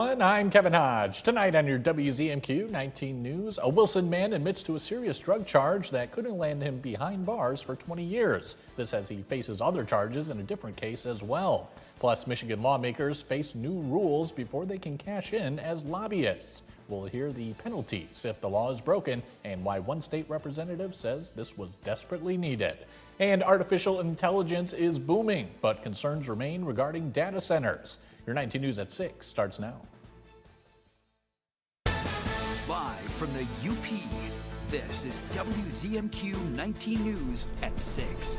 I'm Kevin Hodge. Tonight on your WZMQ 19 News, a Wilson man admits to a serious drug charge that could land him behind bars for 20 years. This as he faces other charges in a different case as well. Plus, Michigan lawmakers face new rules before they can cash in as lobbyists. We'll hear the penalties if the law is broken and why one state representative says this was desperately needed. And artificial intelligence is booming, but concerns remain regarding data centers. Your 19 News at 6 starts now. Live from the UP, this is WZMQ 19 News at 6.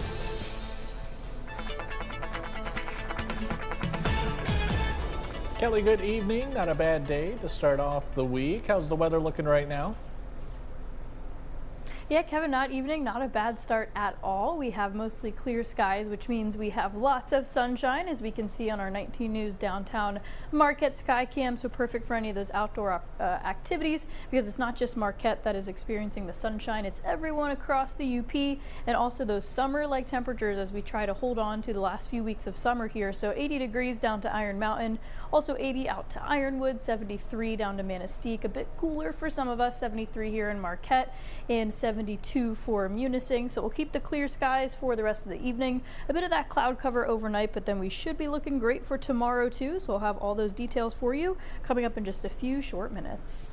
Kelly, good evening. Not a bad day to start off the week. How's the weather looking right now? Yeah, Kevin, not a bad start at all. We have mostly clear skies, which means we have lots of sunshine, as we can see on our 19 News downtown Marquette sky cam. So perfect for any of those outdoor activities, because it's not just Marquette that is experiencing the sunshine. It's everyone across the UP, and also those summer-like temperatures as we try to hold on to the last few weeks of summer here. So 80 degrees down to Iron Mountain, also 80 out to Ironwood, 73 down to Manistee. A bit cooler for some of us, 73 here in Marquette, and 72 for Munising. So we'll keep the clear skies for the rest of the evening. A bit of that cloud cover overnight, but then we should be looking great for tomorrow too. So we'll have all those details for you coming up in just a few short minutes.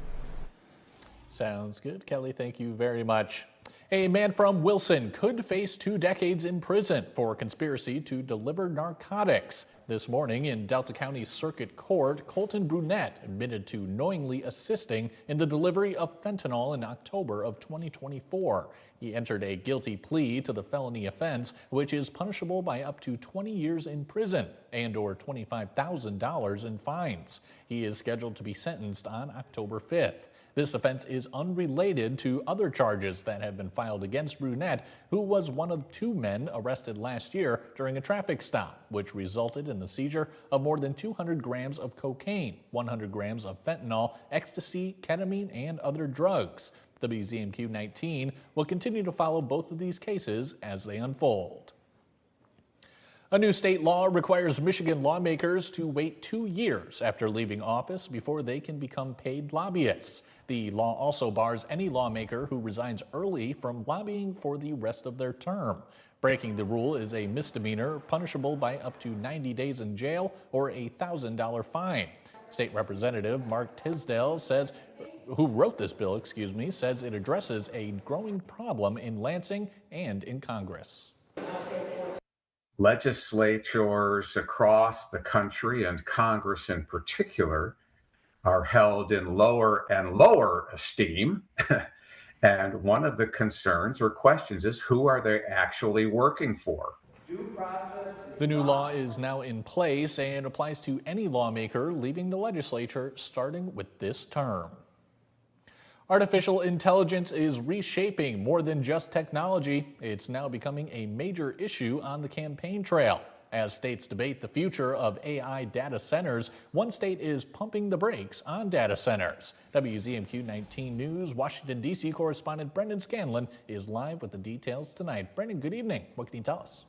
Sounds good, Kelly. Thank you very much. A man from Wilson could face 2 decades in prison for conspiracy to deliver narcotics. This morning in Delta County Circuit Court, Colton Brunette admitted to knowingly assisting in the delivery of fentanyl in October of 2024. He entered a guilty plea to the felony offense, which is punishable by up to 20 years in prison and/or $25,000 in fines. He is scheduled to be sentenced on October 5th. This offense is unrelated to other charges that have been filed against Brunette, who was one of 2 men arrested last year during a traffic stop, which resulted in the seizure of more than 200 grams of cocaine, 100 grams of fentanyl, ecstasy, ketamine, and other drugs. WZMQ 19 will continue to follow both of these cases as they unfold. A new state law requires Michigan lawmakers to wait 2 years after leaving office before they can become paid lobbyists. The law also bars any lawmaker who resigns early from lobbying for the rest of their term. Breaking the rule is a misdemeanor, punishable by up to 90 days in jail or a $1,000 fine. State Representative Mark Tisdale who wrote this bill, says it addresses a growing problem in Lansing and in Congress. Legislatures across the country, and Congress in particular, are held in lower and lower esteem. And one of the concerns or questions is, who are they actually working for? The new law is now in place and applies to any lawmaker leaving the legislature starting with this term. Artificial intelligence is reshaping more than just technology. It's now becoming a major issue on the campaign trail. As states debate the future of AI data centers, one state is pumping the brakes on data centers. WZMQ 19 News Washington, D.C. correspondent Brendan Scanlon is live with the details tonight. Brendan, good evening. What can you tell us?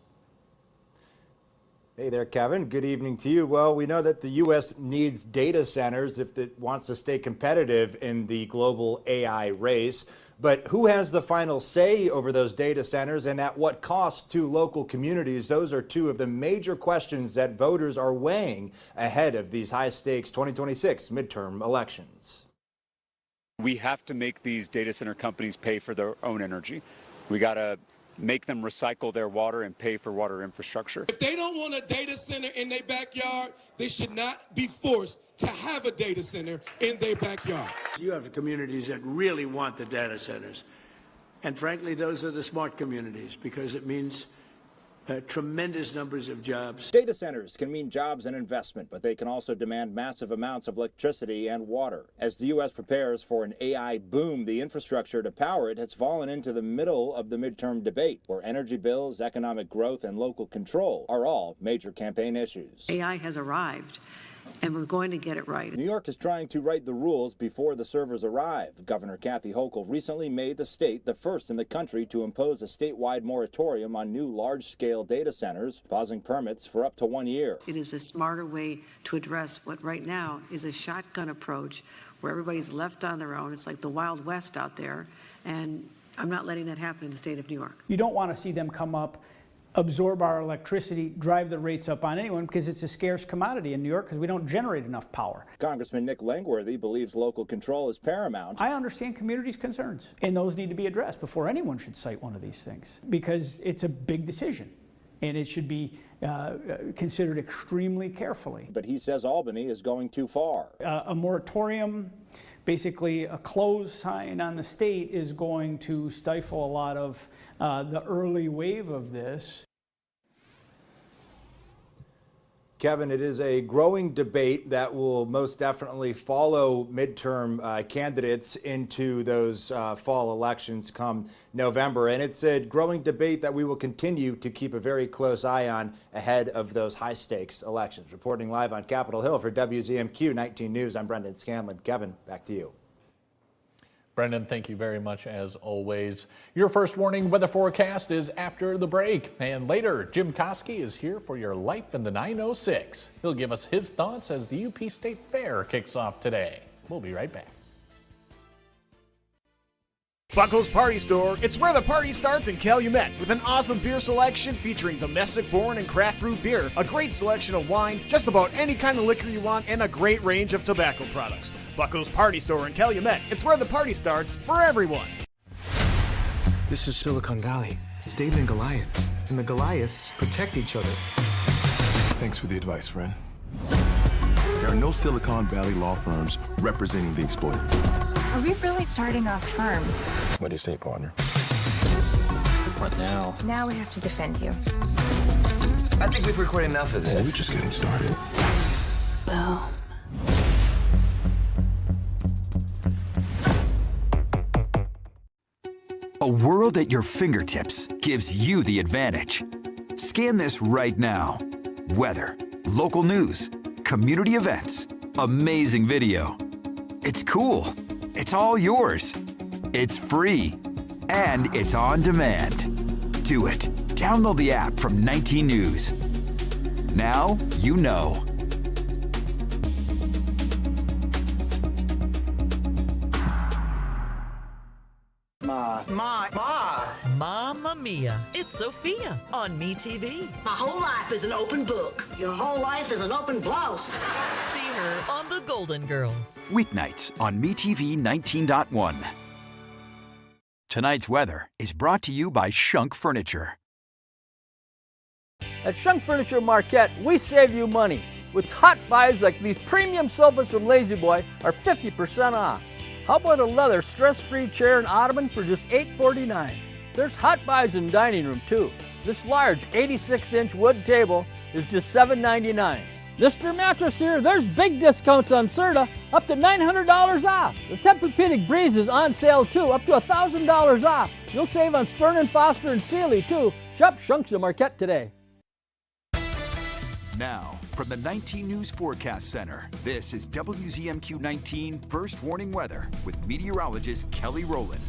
Hey there, Kevin. Good evening to you. Well, we know that the U.S. needs data centers if it wants to stay competitive in the global AI race. But who has the final say over those data centers, and at what cost to local communities? Those are 2 of the major questions that voters are weighing ahead of these high-stakes 2026 midterm elections. We have to make these data center companies pay for their own energy. We got to make them recycle their water and pay for water infrastructure. If they don't want a data center in their backyard, they should not be forced to have a data center in their backyard. You have communities that really want the data centers. And frankly, those are the smart communities, because it means tremendous numbers of jobs. Data centers can mean jobs and investment, but they can also demand massive amounts of electricity and water. As the U.S. prepares for an AI boom, the infrastructure to power it has fallen into the middle of the midterm debate, where energy bills, economic growth, and local control are all major campaign issues. AI has arrived. and we're going to get it right. New York is trying to write the rules before the servers arrive. Governor Kathy Hochul recently made the state the first in the country to impose a statewide moratorium on new large-scale data centers, pausing permits for up to 1 year. It is a smarter way to address what right now is a shotgun approach where everybody's left on their own. It's like the Wild West out there, and I'm not letting that happen in the state of New York. You don't want to see them come up, absorb our electricity, drive the rates up on anyone, because it's a scarce commodity in New York because we don't generate enough power. Congressman Nick Langworthy believes local control is paramount. I understand communities' concerns, and those need to be addressed before anyone should cite one of these things, because it's a big decision, and it should be considered extremely carefully. But he says Albany is going too far. A moratorium, basically a close sign on the state, is going to stifle a lot of the early wave of this. Kevin, it is a growing debate that will most definitely follow midterm candidates into those fall elections come November. And it's a growing debate that we will continue to keep a very close eye on ahead of those high stakes elections. Reporting live on Capitol Hill for WZMQ 19 News, I'm Brendan Scanlon. Kevin, back to you. Brendan, thank you very much as always. Your first warning weather forecast is after the break. And later, Jim Koski is here for your Life in the 906. He'll give us his thoughts as the UP State Fair kicks off today. We'll be right back. Buckles Party Store, it's where the party starts in Calumet, with an awesome beer selection featuring domestic, foreign, and craft brew beer, a great selection of wine, just about any kind of liquor you want, and a great range of tobacco products. Buckles Party Store in Calumet, it's where the party starts for everyone. This is Silicon Valley. It's David and Goliath, and the Goliaths protect each other. Thanks for the advice, friend. There are no Silicon Valley law firms representing the exploited. Are we really starting a firm? What do you say, partner? What now? Now we have to defend you. I think we've recorded enough of this. We're just getting started. Boom. A world at your fingertips gives you the advantage. Scan this right now. Weather, local news, community events, amazing video. It's cool. It's all yours. It's free. And it's on demand. Do it. Download the app from 19 News. Now you know. Mamma Mia, it's Sophia on MeTV. My whole life is an open book. Your whole life is an open blouse. See her on The Golden Girls. Weeknights on MeTV 19.1. Tonight's weather is brought to you by Shunk Furniture. At Shunk Furniture Marquette, we save you money. With hot buys like these premium sofas from Lazy Boy are 50% off. How about a leather stress-free chair and ottoman for just $8.49? There's hot buys in dining room too. This large 86-inch wood table is just $7.99. Mr. Mattress here, there's big discounts on Serta, up to $900 off. The Tempur-Pedic Breeze is on sale too, up to $1,000 off. You'll save on Stearns & Foster and Sealy too. Shop Shunks at Marquette today. Now, from the 19 News Forecast Center, this is WZMQ 19 First Warning Weather with meteorologist Kelly Rowland.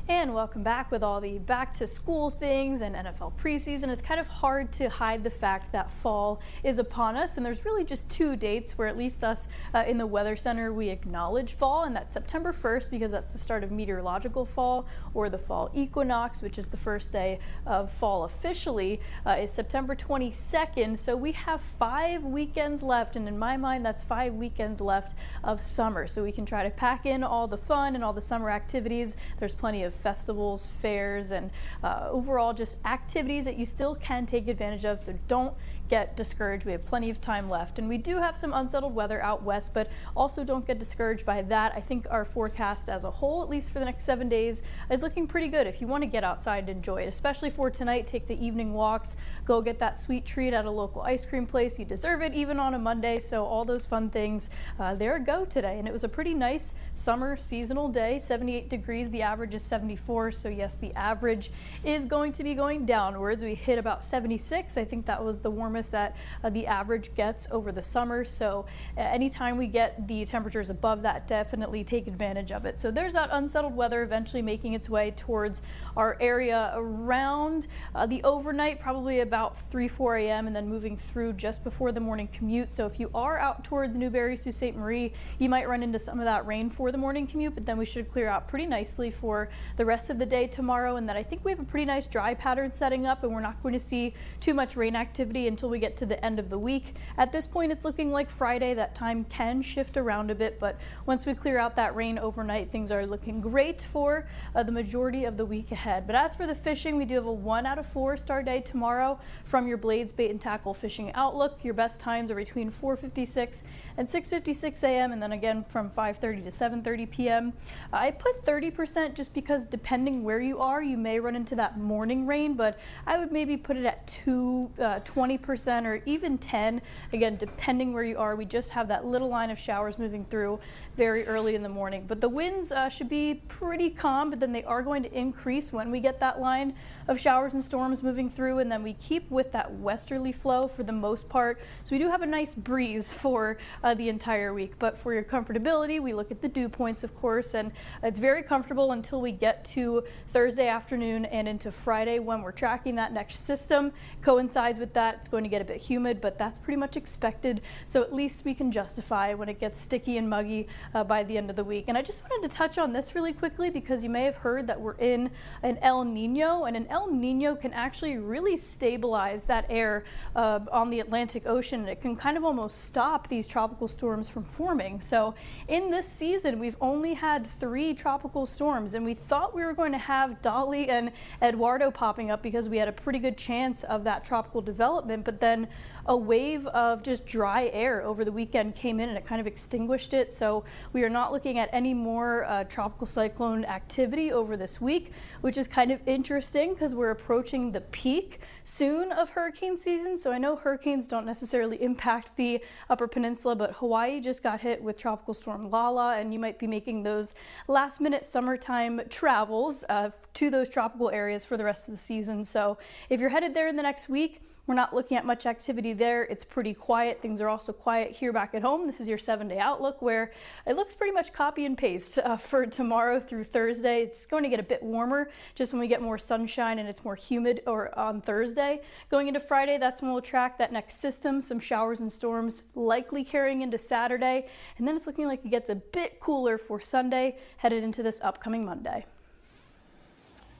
And welcome back with all the back to school things and NFL preseason. It's kind of hard to hide the fact that fall is upon us, and there's really just two dates where at least us in the Weather Center we acknowledge fall, and that's September 1st because that's the start of meteorological fall, or the fall equinox, which is the first day of fall officially, is September 22nd. So we have 5 weekends left, and in my mind that's 5 weekends left of summer. So we can try to pack in all the fun and all the summer activities. There's plenty of festivals, fairs, and overall just activities that you still can take advantage of, so don't get discouraged. We have plenty of time left, and we do have some unsettled weather out west, but also don't get discouraged by that. I think our forecast as a whole, at least for the next 7 days, is looking pretty good if you want to get outside and enjoy it, especially for tonight. Take the evening walks, go get that sweet treat at a local ice cream place. You deserve it even on a Monday, so all those fun things, there go today. And it was a pretty nice summer seasonal day, 78 degrees. The average is 70. 74. So yes, the average is going to be going downwards. We hit about 76. I think that was the warmest that the average gets over the summer. So anytime we get the temperatures above that, definitely take advantage of it. So there's that unsettled weather eventually making its way towards our area around the overnight, probably about 3-4 a.m. and then moving through just before the morning commute. So if you are out towards Newberry, Sault Ste. Marie, you might run into some of that rain for the morning commute, but then we should clear out pretty nicely for the rest of the day tomorrow. And then I think we have a pretty nice dry pattern setting up, and we're not going to see too much rain activity until we get to the end of the week. At this point, it's looking like Friday. That time can shift around a bit, but once we clear out that rain overnight, things are looking great for the majority of the week ahead. But as for the fishing, we do have a 1 out of 4 star day tomorrow from your Blades Bait and Tackle Fishing Outlook. Your best times are between 4:56 and 6:56 a.m. and then again from 5:30 to 7:30 p.m. I put 30% just because depending where you are, you may run into that morning rain, but I would maybe put it at 20% or even 10. Again, depending where you are, we just have that little line of showers moving through very early in the morning. But the winds should be pretty calm, but then they are going to increase when we get that line of showers and storms moving through, and then we keep with that westerly flow for the most part. So we do have a nice breeze for the entire week. But for your comfortability, we look at the dew points, of course, and it's very comfortable until we get to Thursday afternoon and into Friday when we're tracking that next system. Coincides with that. It's going to get a bit humid, but that's pretty much expected. So at least we can justify when it gets sticky and muggy by the end of the week. And I just wanted to touch on this really quickly because you may have heard that we're in an El Nino, and an El Nino can actually really stabilize that air on the Atlantic Ocean. It can kind of almost stop these tropical storms from forming. So in this season, we've only had 3 tropical storms, and we thought we were going to have Dolly and Eduardo popping up because we had a pretty good chance of that tropical development, but then a wave of just dry air over the weekend came in and it kind of extinguished it. So we are not looking at any more tropical cyclone activity over this week, which is kind of interesting because we're approaching the peak soon of hurricane season. So I know hurricanes don't necessarily impact the Upper Peninsula, but Hawaii just got hit with Tropical Storm Lala, and you might be making those last minute summertime travels to those tropical areas for the rest of the season. So if you're headed there in the next week, we're not looking at much activity there. It's pretty quiet. Things are also quiet here back at home. This is your 7-day outlook where it looks pretty much copy and paste for tomorrow through Thursday. It's going to get a bit warmer just when we get more sunshine and it's more humid or on Thursday. Going into Friday, that's when we'll track that next system, some showers and storms likely carrying into Saturday. And then it's looking like it gets a bit cooler for Sunday, headed into this upcoming Monday.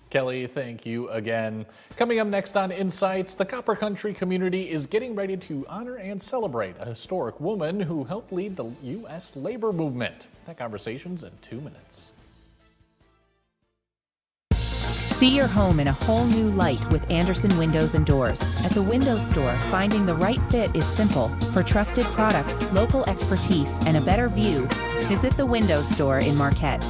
Kelly, thank you again. Coming up next on Insights, the Copper Country community is getting ready to honor and celebrate a historic woman who helped lead the U.S. labor movement. That conversation's in 2 minutes. See your home in a whole new light with Anderson Windows and Doors. At the Window Store, finding the right fit is simple. For trusted products, local expertise, and a better view, visit the Window Store in Marquette.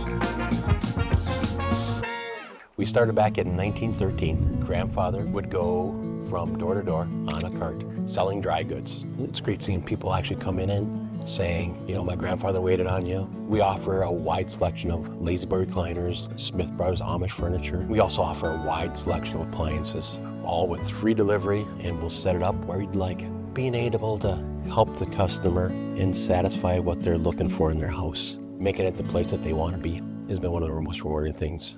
We started back in 1913. Grandfather would go from door to door on a cart selling dry goods. It's great seeing people actually coming in saying, you know, my grandfather waited on you. We offer a wide selection of La-Z-Boy recliners, Smith Brothers Amish furniture. We also offer a wide selection of appliances, all with free delivery, and we'll set it up where you'd like. Being able to help the customer and satisfy what they're looking for in their house, making it the place that they want to be, has been one of the most rewarding things.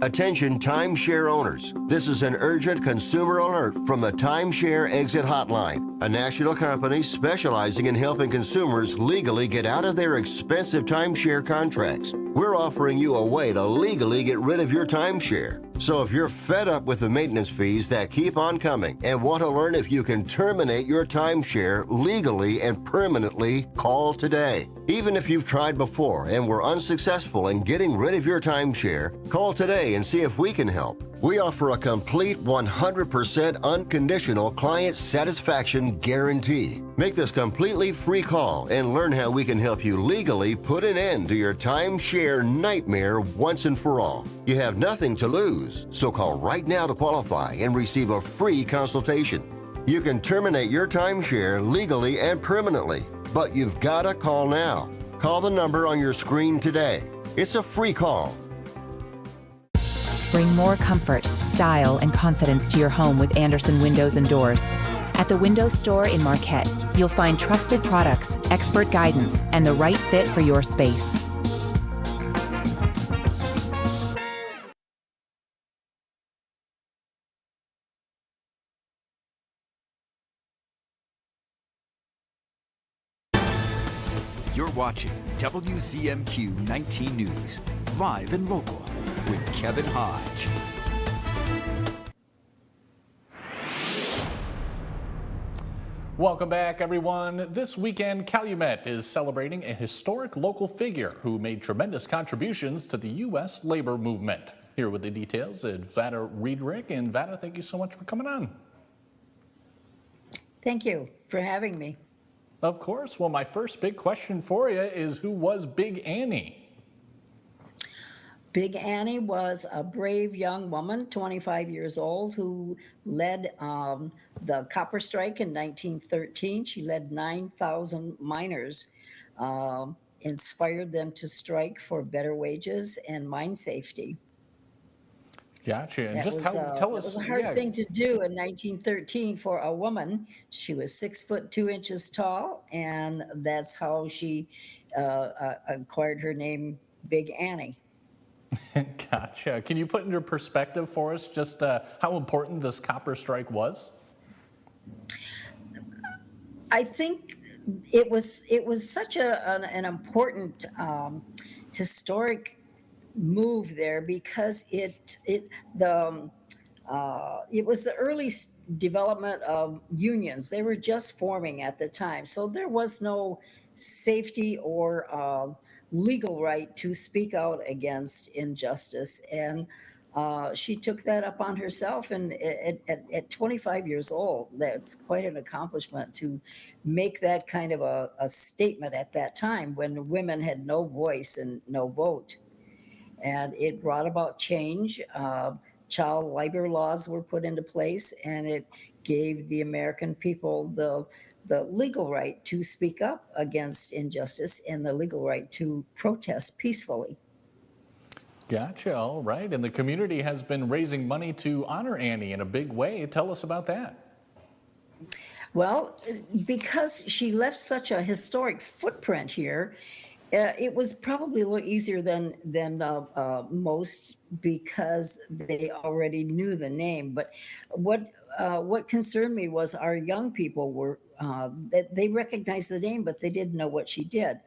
Attention timeshare owners. This is an urgent consumer alert from the Timeshare Exit Hotline, a national company specializing in helping consumers legally get out of their expensive timeshare contracts. We're offering you a way to legally get rid of your timeshare. So if you're fed up with the maintenance fees that keep on coming and want to learn if you can terminate your timeshare legally and permanently, call today. Even if you've tried before and were unsuccessful in getting rid of your timeshare, call today and see if we can help. We offer a complete 100% unconditional client satisfaction guarantee. Make this completely free call and learn how we can help you legally put an end to your timeshare nightmare once and for all. You have nothing to lose, so call right now to qualify and receive a free consultation. You can terminate your timeshare legally and permanently, but you've got to call now. Call the number on your screen today. It's a free call. Bring more comfort, style, and confidence to your home with Andersen Windows and Doors. At the Window Store in Marquette, you'll find trusted products, expert guidance, and the right fit for your space. You're watching WZMQ 19 News, live and local, with Kevin Hodge. Welcome back, everyone. This weekend, Calumet is celebrating a historic local figure who made tremendous contributions to the U.S. labor movement. Here with the details is Vada Riedrich. And Vada, thank you so much for coming on. Thank you for having me. Of course. Well, my first big question for you is, who was Big Annie? Big Annie was a brave young woman, 25 years old, who led the copper strike in 1913. She led 9,000 miners, inspired them to strike for better wages and mine safety. Gotcha. And That just was, tell it us. was a hard thing to do in 1913 for a woman. She was 6'2" tall, and that's how she acquired her name, Big Annie. Gotcha. Can you put into perspective for us just how important this copper strike was? I think it was such an important historic move there because it was the early development of unions. They were just forming at the time, so there was no safety or legal right to speak out against injustice, and she took that upon herself. And at 25 years old, that's quite an accomplishment to make that kind of a statement at that time when women had no voice and no vote. And it brought about change. Child labor laws were put into place, and it gave the American people the legal right to speak up against injustice and the legal right to protest peacefully. Gotcha. All right. And the community has been raising money to honor Annie in a big way. Tell us about that. Well, because she left such a historic footprint here, it was probably a little easier than most because they already knew the name. But what concerned me was our young people were that they recognized the name, but they didn't know what she did,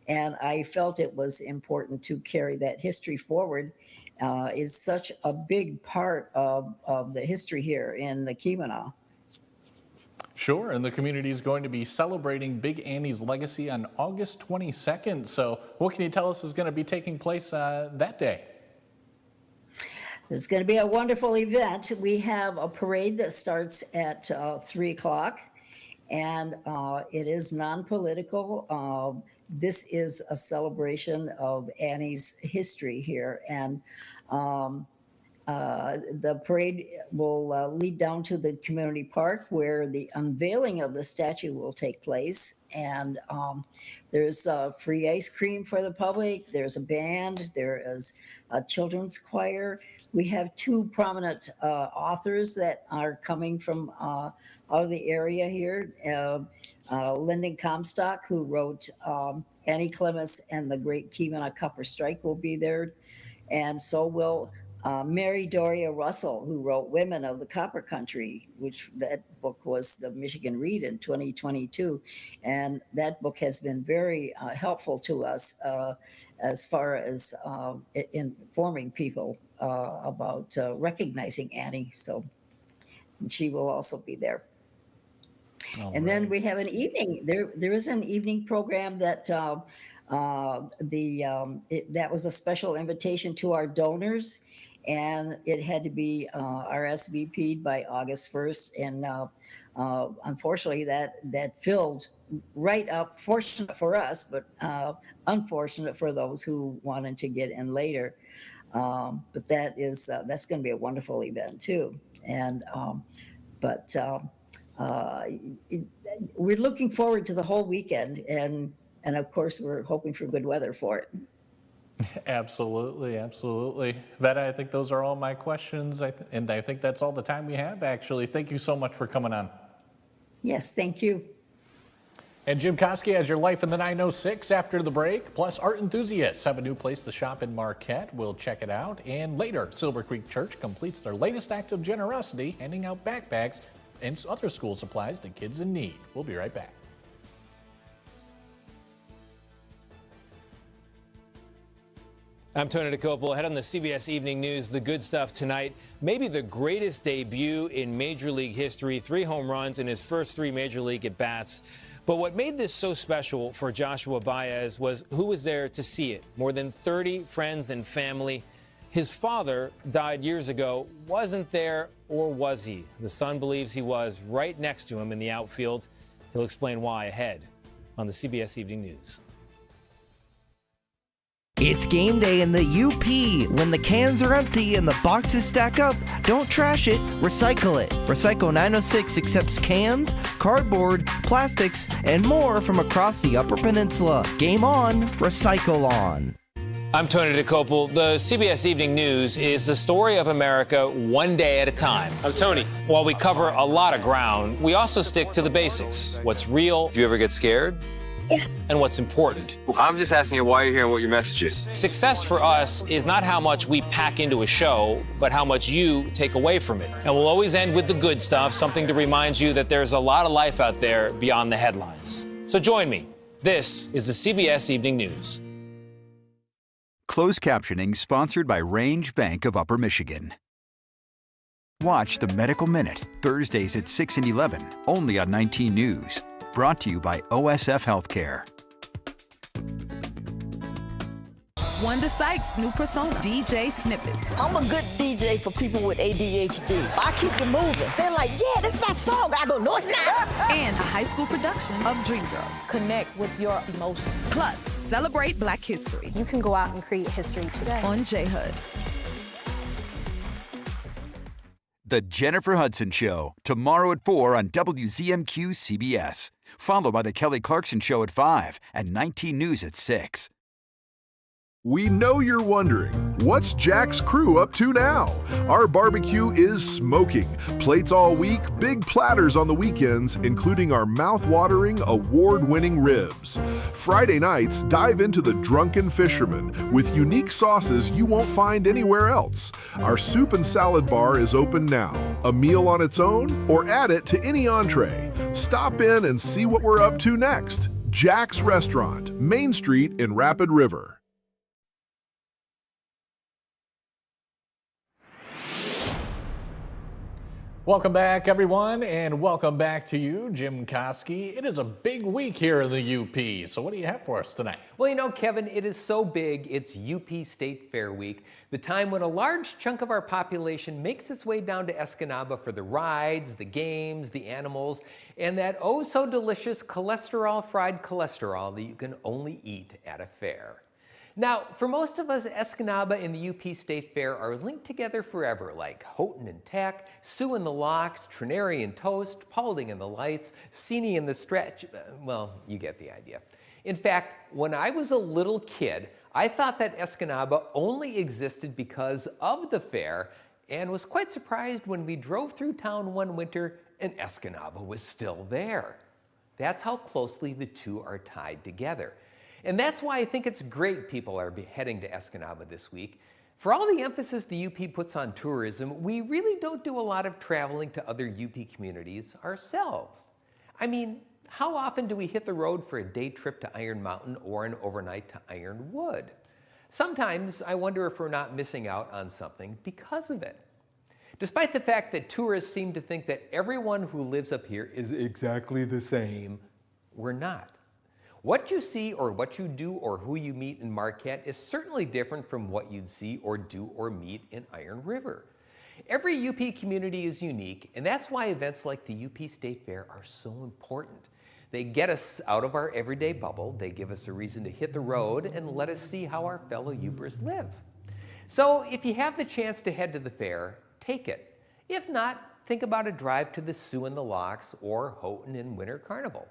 and I felt it was important to carry that history forward. It's such a big part of the history here in the Keweenaw. Sure, and the community is going to be celebrating Big Annie's legacy on August 22nd. So what can you tell us is going to be taking place that day? It's going to be a wonderful event. We have a parade that starts at 3 o'clock, and it is non-political. This is a celebration of Annie's history here, and the parade will lead down to the community park where the unveiling of the statue will take place. And there's free ice cream for the public. There's a band. There is a children's choir. We have two prominent authors that are coming from out of the area here. Lyndon Comstock, who wrote Annie Clements and the Great Keweenaw Copper Strike, will be there. And so will Mary Doria Russell, who wrote Women of the Copper Country, which that book was the Michigan Read in 2022. And that book has been very helpful to us as far as informing people about recognizing Annie. So she will also be there. And then we have an evening. There is an evening program that that was a special invitation to our donors, and it had to be RSVP'd by August 1st. And unfortunately, that filled right up. Fortunate for us, but unfortunate for those who wanted to get in later. But that's going to be a wonderful event too. And we're looking forward to the whole weekend, and of course we're hoping for good weather for it. Absolutely, absolutely. Veta, I think those are all my questions, and I think that's all the time we have, actually. Thank you so much for coming on. Yes, thank you. And Jim Koski has your Life in the 906 after the break. Plus, art enthusiasts have a new place to shop in Marquette. We'll check it out. And later, Silver Creek Church completes their latest act of generosity, handing out backpacks and other school supplies to kids in need. We'll be right back. I'm Tony DeCopel. Ahead on the CBS Evening News, the good stuff tonight. Maybe the greatest debut in Major League history. 3 home runs in his first 3 Major League at-bats. But what made this so special for Joshua Baez was who was there to see it. More than 30 friends and family. His father died years ago. Wasn't there, or was he? The son believes he was, right next to him in the outfield. He'll explain why ahead on the CBS Evening News. It's game day in the UP. When the cans are empty and the boxes stack up, don't trash it, recycle it. Recycle 906 accepts cans, cardboard, plastics, and more from across the Upper Peninsula. Game on, recycle on. I'm Tony DeCopel. The CBS Evening News is the story of America one day at a time. I'm Tony. While we cover a lot of ground, we also stick to the basics. What's real? Do you ever get scared? Yeah. And what's important. I'm just asking you why you're here and what your message is. Success for us is not how much we pack into a show, but how much you take away from it. And we'll always end with the good stuff, something to remind you that there's a lot of life out there beyond the headlines. So join me. This is the CBS Evening News. Closed captioning sponsored by Range Bank of Upper Michigan. Watch the Medical Minute, Thursdays at 6 and 11, only on 19 News. Brought to you by OSF Healthcare. Wanda Sykes' new persona, DJ Snippets. I'm a good DJ for people with ADHD. I keep it moving. They're like, yeah, that's my song. I go, no, it's not. And a high school production of Dreamgirls. Connect with your emotions. Plus, celebrate Black history. You can go out and create history today. On J-Hood. The Jennifer Hudson Show, tomorrow at 4 on WZMQ CBS. Followed by The Kelly Clarkson Show at 5 and 19 News at 6. We know you're wondering, what's Jack's crew up to now? Our barbecue is smoking. Plates all week, big platters on the weekends, including our mouth-watering, award-winning ribs. Friday nights, dive into the Drunken Fisherman with unique sauces you won't find anywhere else. Our soup and salad bar is open now. A meal on its own, or add it to any entree. Stop in and see what we're up to next. Jack's Restaurant, Main Street in Rapid River. Welcome back, everyone, and welcome back to you, Jim Koski. It is a big week here in the UP, so what do you have for us tonight? Well, you know, Kevin, it is so big, it's UP State Fair Week, the time when a large chunk of our population makes its way down to Escanaba for the rides, the games, the animals, and that oh-so-delicious cholesterol-fried cholesterol that you can only eat at a fair. Now, for most of us, Escanaba and the UP State Fair are linked together forever, like Houghton and Tech, Sue and the Locks, Trinary and Toast, Paulding and the Lights, Sini and the Stretch. Well, you get the idea. In fact, when I was a little kid, I thought that Escanaba only existed because of the fair, and was quite surprised when we drove through town one winter and Escanaba was still there. That's how closely the two are tied together. And that's why I think it's great people are heading to Escanaba this week. For all the emphasis the UP puts on tourism, we really don't do a lot of traveling to other UP communities ourselves. I mean, how often do we hit the road for a day trip to Iron Mountain or an overnight to Ironwood? Sometimes I wonder if we're not missing out on something because of it. Despite the fact that tourists seem to think that everyone who lives up here is exactly the same, we're not. What you see or what you do or who you meet in Marquette is certainly different from what you'd see or do or meet in Iron River. Every UP community is unique, and that's why events like the UP State Fair are so important. They get us out of our everyday bubble, they give us a reason to hit the road and let us see how our fellow Upers live. So if you have the chance to head to the fair, take it. If not, think about a drive to the Sue and the Locks or Houghton and Winter Carnival.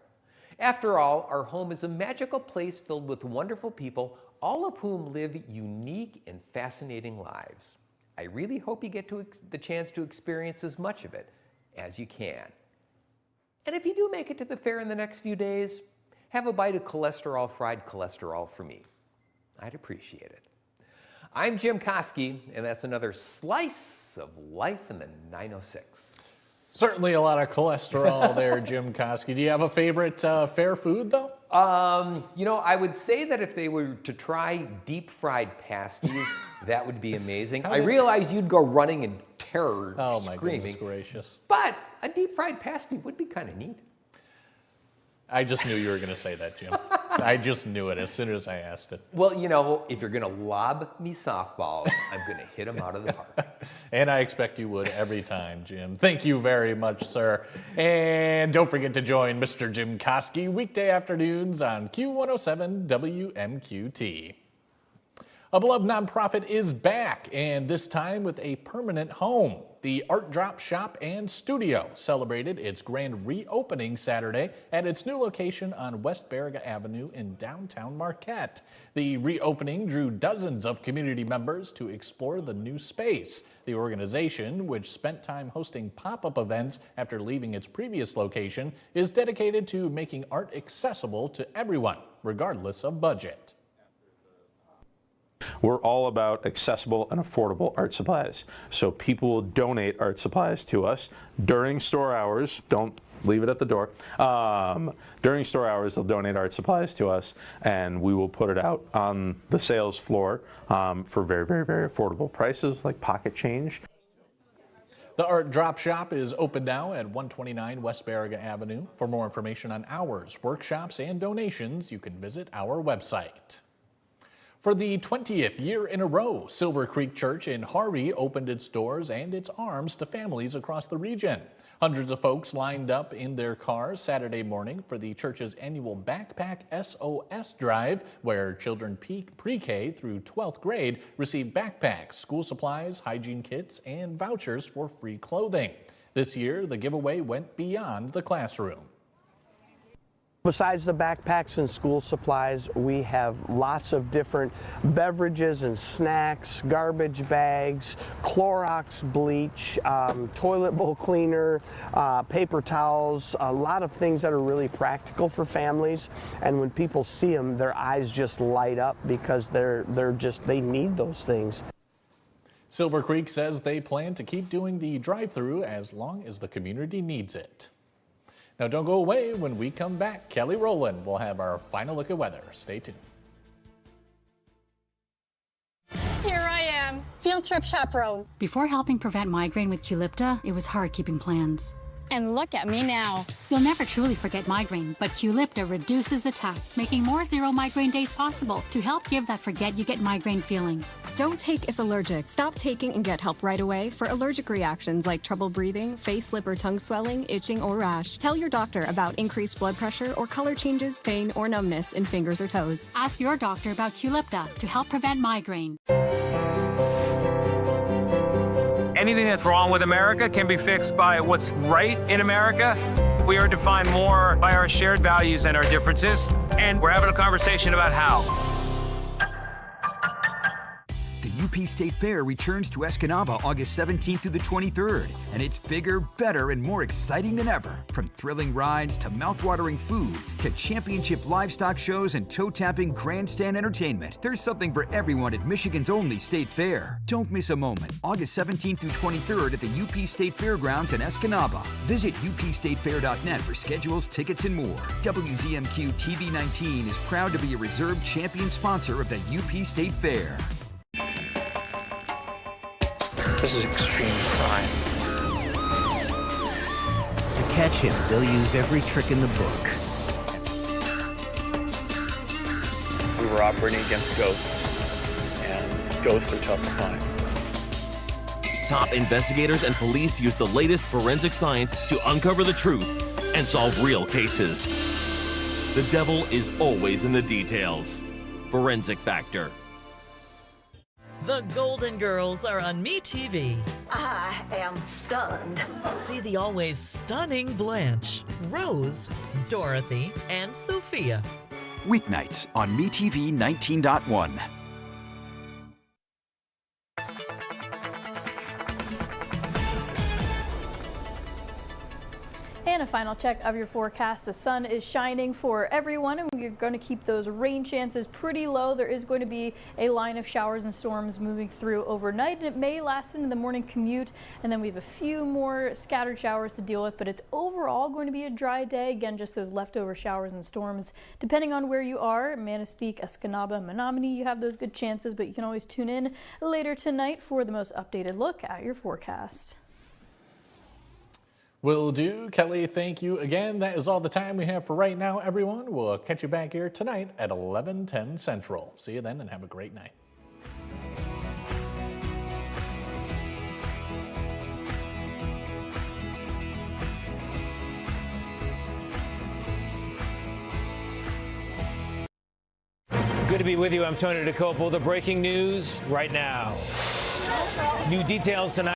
After all, our home is a magical place filled with wonderful people, all of whom live unique and fascinating lives. I really hope you get the chance to experience as much of it as you can. And if you do make it to the fair in the next few days, have a bite of fried cholesterol for me. I'd appreciate it. I'm Jim Koski, and that's another slice of life in the 906. Certainly a lot of cholesterol there, Jim Koski. Do you have a favorite fair food, though? You know, I would say that if they were to try deep fried pasties, that would be amazing. I realize you'd go running in terror, oh, my screaming. Goodness gracious. But a deep fried pasty would be kind of neat. I just knew you were going to say that, Jim. I just knew it as soon as I asked it. Well, you know, if you're going to lob me softballs, I'm going to hit them out of the park. And I expect you would every time, Jim. Thank you very much, sir. And don't forget to join Mr. Jim Koski weekday afternoons on Q107 WMQT. A beloved nonprofit is back, and this time with a permanent home. The Art Drop Shop and Studio celebrated its grand reopening Saturday at its new location on West Baraga Avenue in downtown Marquette. The reopening drew dozens of community members to explore the new space. The organization, which spent time hosting pop-up events after leaving its previous location, is dedicated to making art accessible to everyone, regardless of budget. We're all about accessible and affordable art supplies. So people will donate art supplies to us during store hours. Don't leave it at the door. During store hours, they'll donate art supplies to us, and we will put it out on the sales floor for very, very, very affordable prices, like pocket change. The Art Drop Shop is open now at 129 West Baraga Avenue. For more information on hours, workshops, and donations, you can visit our website. For the 20th year in a row, Silver Creek Church in Harvey opened its doors and its arms to families across the region. Hundreds of folks lined up in their cars Saturday morning for the church's annual Backpack SOS Drive, where children pre-K through 12th grade receive backpacks, school supplies, hygiene kits, and vouchers for free clothing. This year, the giveaway went beyond the classroom. Besides the backpacks and school supplies, we have lots of different beverages and snacks, garbage bags, Clorox bleach, toilet bowl cleaner, paper towels, a lot of things that are really practical for families. And when people see them, their eyes just light up because they need those things. Silver Creek says they plan to keep doing the drive-through as long as the community needs it. Now don't go away. When we come back, Kelly Rowland will have our final look at weather. Stay tuned. Here I am, field trip chaperone. Before helping prevent migraine with Qulipta, it was hard keeping plans. And look at me now. You'll never truly forget migraine, but Qulipta reduces attacks, making more zero migraine days possible to help give that forget you get migraine feeling. Don't take if allergic. Stop taking and get help right away for allergic reactions like trouble breathing, face, lip, or tongue swelling, itching, or rash. Tell your doctor about increased blood pressure or color changes, pain, or numbness in fingers or toes. Ask your doctor about Qulipta to help prevent migraine. Anything that's wrong with America can be fixed by what's right in America. We are defined more by our shared values and our differences, and we're having a conversation about how. The UP State Fair returns to Escanaba August 17th through the 23rd, and it's bigger, better, and more exciting than ever. From thrilling rides to mouthwatering food to championship livestock shows and toe-tapping grandstand entertainment, there's something for everyone at Michigan's only State Fair. Don't miss a moment. August 17th through 23rd at the UP State Fairgrounds in Escanaba. Visit upstatefair.net for schedules, tickets, and more. WZMQ TV 19 is proud to be a reserved champion sponsor of the UP State Fair. This is extreme crime. To catch him, they'll use every trick in the book. We were operating against ghosts, and ghosts are tough to find. Top investigators and police use the latest forensic science to uncover the truth and solve real cases. The devil is always in the details. Forensic Factor. The Golden Girls are on MeTV. I am stunned. See the always stunning Blanche, Rose, Dorothy, and Sophia. Weeknights on MeTV 19.1. And a final check of your forecast. The sun is shining for everyone, and we're going to keep those rain chances pretty low. There is going to be a line of showers and storms moving through overnight, and it may last into the morning commute. And then we have a few more scattered showers to deal with, but it's overall going to be a dry day. Again, just those leftover showers and storms. Depending on where you are, Manistee, Escanaba, Menominee, you have those good chances, but you can always tune in later tonight for the most updated look at your forecast. Will do. Kelly, thank you again. That is all the time we have for right now, everyone. We'll catch you back here tonight at 11:10 Central. See you then and have a great night. Good to be with you. I'm Tony DeCopo. The breaking news right now. New details tonight.